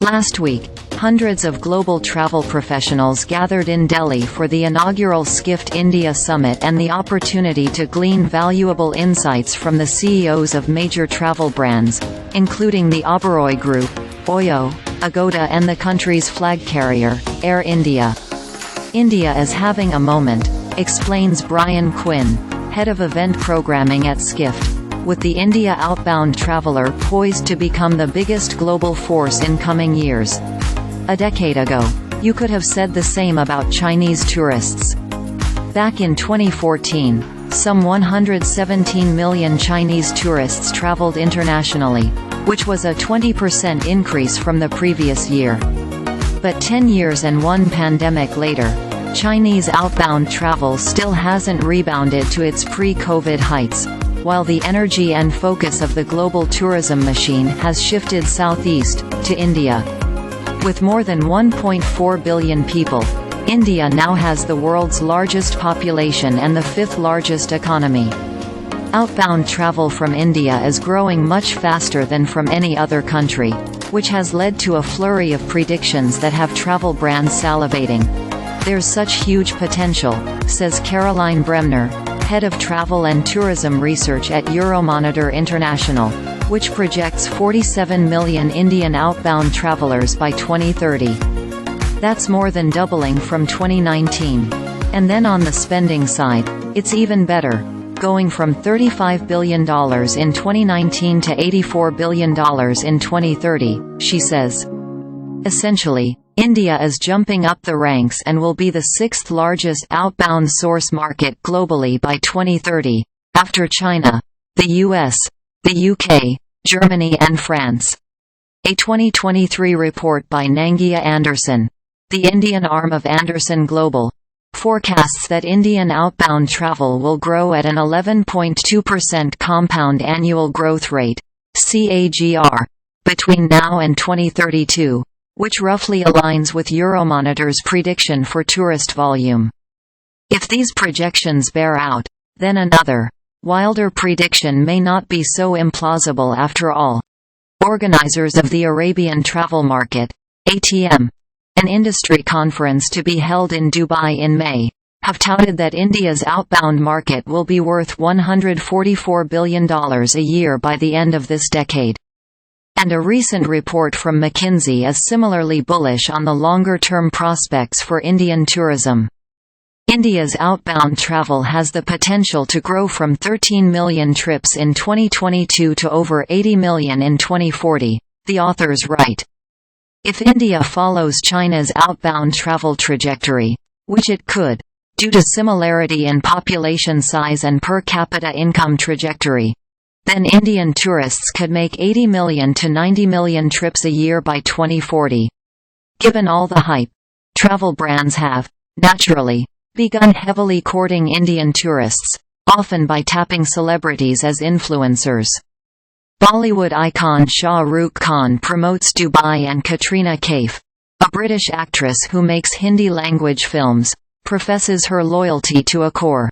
Last week, hundreds of global travel professionals gathered in Delhi for the inaugural Skift India Summit and the opportunity to glean valuable insights from the CEOs of major travel brands, including the Oberoi Group, Oyo, Agoda and the country's flag carrier, Air India. India is having a moment, explains Brian Quinn, head of event programming at Skift, with the India outbound traveler poised to become the biggest global force in coming years. A decade ago, you could have said the same about Chinese tourists. Back in 2014, some 117 million Chinese tourists traveled internationally, which was a 20% increase from the previous year. But 10 years and one pandemic later, Chinese outbound travel still hasn't rebounded to its pre-COVID heights, while the energy and focus of the global tourism machine has shifted southeast, to India. With more than 1.4 billion people, India now has the world's largest population and the fifth largest economy. Outbound travel from India is growing much faster than from any other country, which has led to a flurry of predictions that have travel brands salivating. There's such huge potential, says Caroline Bremner, head of travel and tourism research at Euromonitor International, which projects 47 million Indian outbound travelers by 2030. That's more than doubling from 2019. And then on the spending side, it's even better, going from $35 billion in 2019 to $84 billion in 2030, she says. Essentially, India is jumping up the ranks and will be the sixth largest outbound source market globally by 2030, after China, the US, the UK, Germany and France. A 2023 report by Nangia Andersen, the Indian arm of Andersen Global, forecasts that Indian outbound travel will grow at an 11.2% compound annual growth rate, CAGR, between now and 2032. Which roughly aligns with Euromonitor's prediction for tourist volume. If these projections bear out, then another, wilder prediction may not be so implausible after all. Organizers of the Arabian Travel Market, ATM, an industry conference to be held in Dubai in May, have touted that India's outbound market will be worth $144 billion a year by the end of this decade. And a recent report from McKinsey is similarly bullish on the longer-term prospects for Indian tourism. India's outbound travel has the potential to grow from 13 million trips in 2022 to over 80 million in 2040, the authors write. If India follows China's outbound travel trajectory, which it could, due to similarity in population size and per capita income trajectory, then Indian tourists could make 80 million to 90 million trips a year by 2040. Given all the hype, travel brands have, naturally, begun heavily courting Indian tourists, often by tapping celebrities as influencers. Bollywood icon Shah Rukh Khan promotes Dubai and Katrina Kaif, a British actress who makes Hindi-language films, professes her loyalty to Accor.